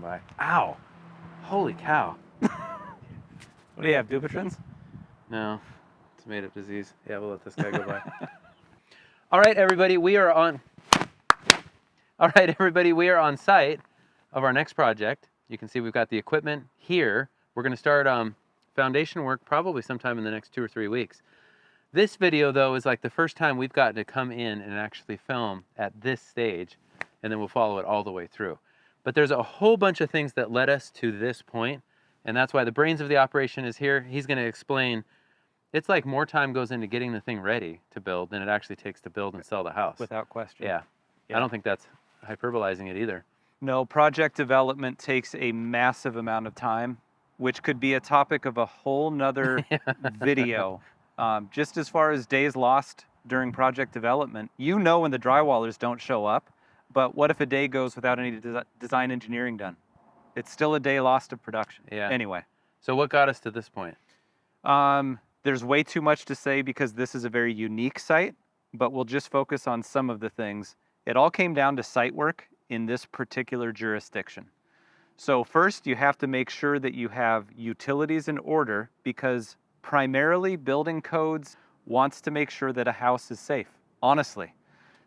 by. Ow! Holy cow. What do you have, Dupuytren's? No, it's a made-up disease. Yeah, we'll let this guy go by. All right, everybody, we are on site of our next project. You can see we've got the equipment here. We're going to start foundation work probably sometime in the next 2 or 3 weeks. This video, though, is like the first time we've gotten to come in and actually film at this stage, and then we'll follow it all the way through. But there's a whole bunch of things that led us to this point, and that's why the brains of the operation is here. He's going to explain. It's like more time goes into getting the thing ready to build than it actually takes to build and sell the house. Without question. Yeah. I don't think that's hyperbolizing it either. No, project development takes a massive amount of time, which could be a topic of a whole nother video. Just as far as days lost during project development, you know when the drywallers don't show up, but what if a day goes without any design engineering done? It's still a day lost of production. Yeah. Anyway. So what got us to this point? There's way too much to say because this is a very unique site, but we'll just focus on some of the things. It all came down to site work in this particular jurisdiction. So first, you have to make sure that you have utilities in order because primarily building codes wants to make sure that a house is safe, honestly.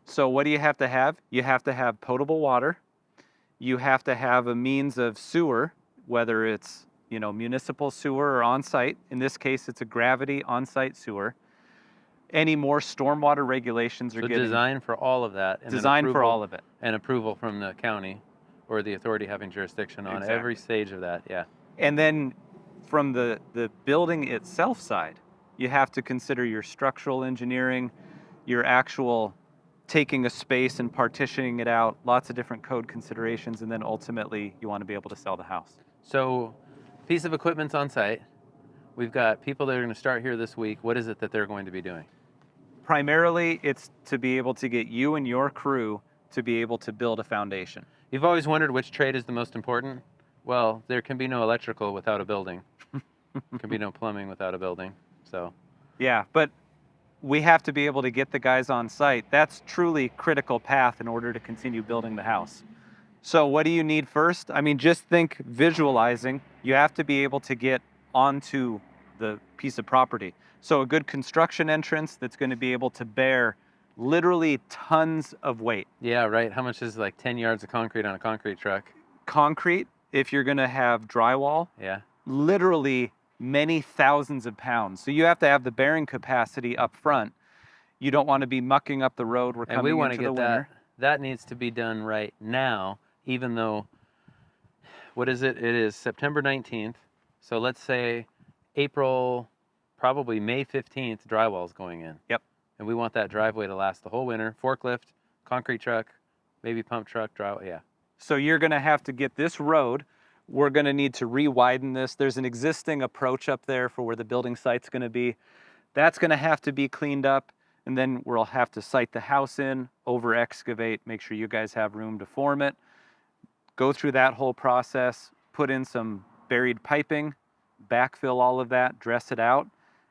So what do you have to have? You have to have potable water. You have to have a means of sewer, whether it's municipal sewer or on-site. In this case, it's a gravity on-site sewer. Any more stormwater regulations are getting... Design for all of that. And design for all of it. And approval from the county or the authority having jurisdiction on every stage of that, yeah. And then from the building itself side, you have to consider your structural engineering, your actual taking a space and partitioning it out, lots of different code considerations, and then ultimately you want to be able to sell the house. So, piece of equipment's on site. We've got people that are going to start here this week. What is it that they're going to be doing? Primarily, it's to be able to get you and your crew to be able to build a foundation. You've always wondered which trade is the most important? Well, there can be no electrical without a building. There can be no plumbing without a building, so. Yeah, but we have to be able to get the guys on site. That's truly critical path in order to continue building the house. So what do you need first? I mean, just think visualizing. You have to be able to get onto the piece of property. So a good construction entrance that's going to be able to bear literally tons of weight. Yeah, right. How much is like 10 yards of concrete on a concrete truck? Concrete, if you're going to have drywall, yeah, literally many thousands of pounds. So you have to have the bearing capacity up front. You don't want to be mucking up the road. We're coming into the winter. That needs to be done right now, even though, what is it? It is September 19th. So let's say April, probably May 15th, drywall is going in. Yep. And we want that driveway to last the whole winter. Forklift, concrete truck, maybe pump truck, driveway, yeah. So you're going to have to get this road. We're going to need to re-widen this. There's an existing approach up there for where the building site's going to be. That's going to have to be cleaned up. And then we'll have to site the house in, over-excavate, make sure you guys have room to form it. Go through that whole process, put in some buried piping, backfill all of that, dress it out,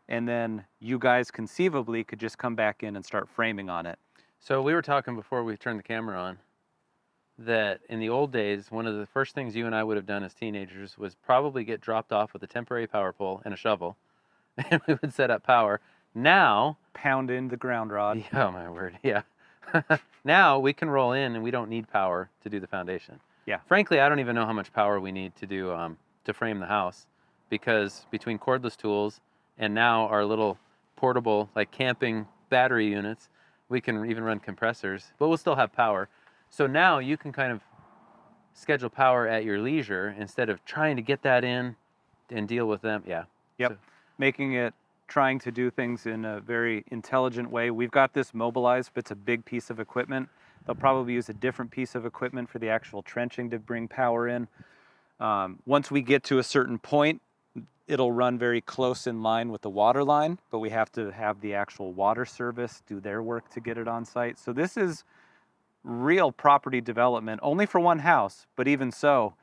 and then you guys conceivably could just come back in and start framing on it. So we were talking before we turned the camera on that in the old days, one of the first things you and I would have done as teenagers was probably get dropped off with a temporary power pole and a shovel, and we would set up power. Now... pound in the ground rod. Oh, my word, yeah. Now we can roll in and we don't need power to do the foundation. Yeah. Frankly, I don't even know how much power we need to do to frame the house, because between cordless tools and now our little portable, like camping battery units, we can even run compressors, but we'll still have power. So now you can kind of schedule power at your leisure instead of trying to get that in and deal with them. Yeah. Yep. So, trying to do things in a very intelligent way. We've got this mobilized, but it's a big piece of equipment. They'll probably use a different piece of equipment for the actual trenching to bring power in. Once we get to a certain point, it'll run very close in line with the water line, but we have to have the actual water service do their work to get it on site. So this is real property development, only for one house, but even so,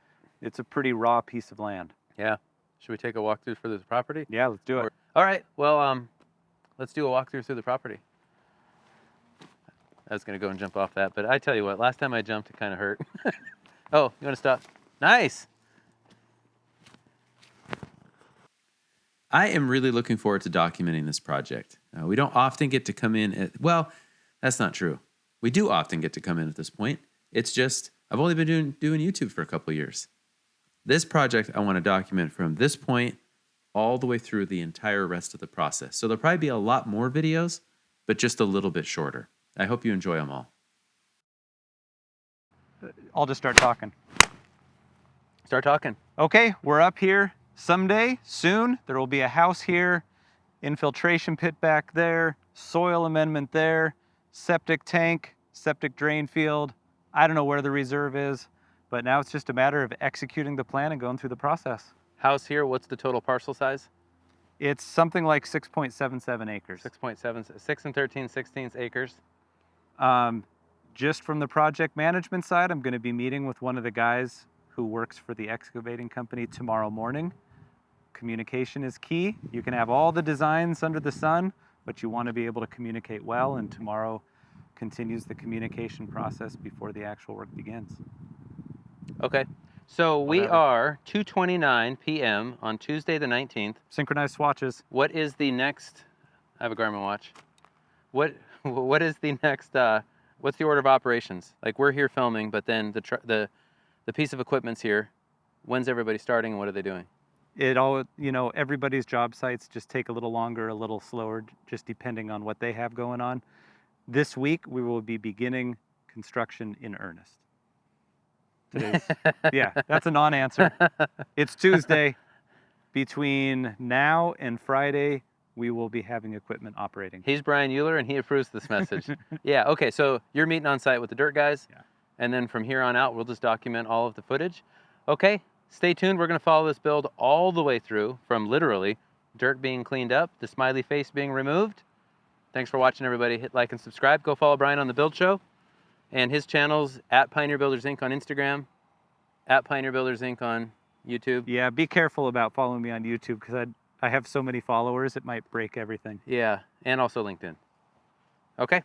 it's a pretty raw piece of land. Yeah. Should we take a walkthrough for the property? Yeah, let's do it. All right. Well, let's do a walkthrough through the property. I was going to go and jump off that, but I tell you what, last time I jumped, it kind of hurt. Oh, you want to stop? Nice. I am really looking forward to documenting this project. We don't often get to come in well, that's not true. We do often get to come in at this point. It's just, I've only been doing YouTube for a couple of years. This project I want to document from this point all the way through the entire rest of the process. So there'll probably be a lot more videos, but just a little bit shorter. I hope you enjoy them all. I'll just start talking. Start talking. Okay, we're up here. Someday, soon, there will be a house here, infiltration pit back there, soil amendment there, septic tank, septic drain field. I don't know where the reserve is, but now it's just a matter of executing the plan and going through the process. House here, what's the total parcel size? It's something like 6.77 acres. 6 and 13/16 acres. Just from the project management side, I'm going to be meeting with one of the guys who works for the excavating company tomorrow morning. Communication is key. You can have all the designs under the sun, but you want to be able to communicate well, and tomorrow continues the communication process before the actual work begins. Okay. So we Whatever. are 2:29 p.m. on Tuesday the 19th. Synchronized swatches. What is the next? I have a Garmin watch. What is the next? What's the order of operations? Like, we're here filming, but then the piece of equipment's here. When's everybody starting, and what are they doing? It all, everybody's job sites just take a little longer, a little slower, just depending on what they have going on. This week, we will be beginning construction in earnest. Yeah, that's a non-answer. It's Tuesday. Between now and Friday, we will be having equipment operating. He's Brian Euler, and he approves this message. Yeah, okay, so you're meeting on site with the dirt guys, Yeah. and then from here on out, we'll just document all of the footage. Okay, stay tuned. We're going to follow this build all the way through, from literally dirt being cleaned up, the smiley face being removed. Thanks for watching, everybody. Hit like and subscribe. Go follow Brian on The Build Show, and his channel's at Pioneer Builders Inc. on Instagram, at Pioneer Builders Inc. on YouTube. Yeah, be careful about following me on YouTube, because I have so many followers, it might break everything. Yeah, and also LinkedIn. Okay.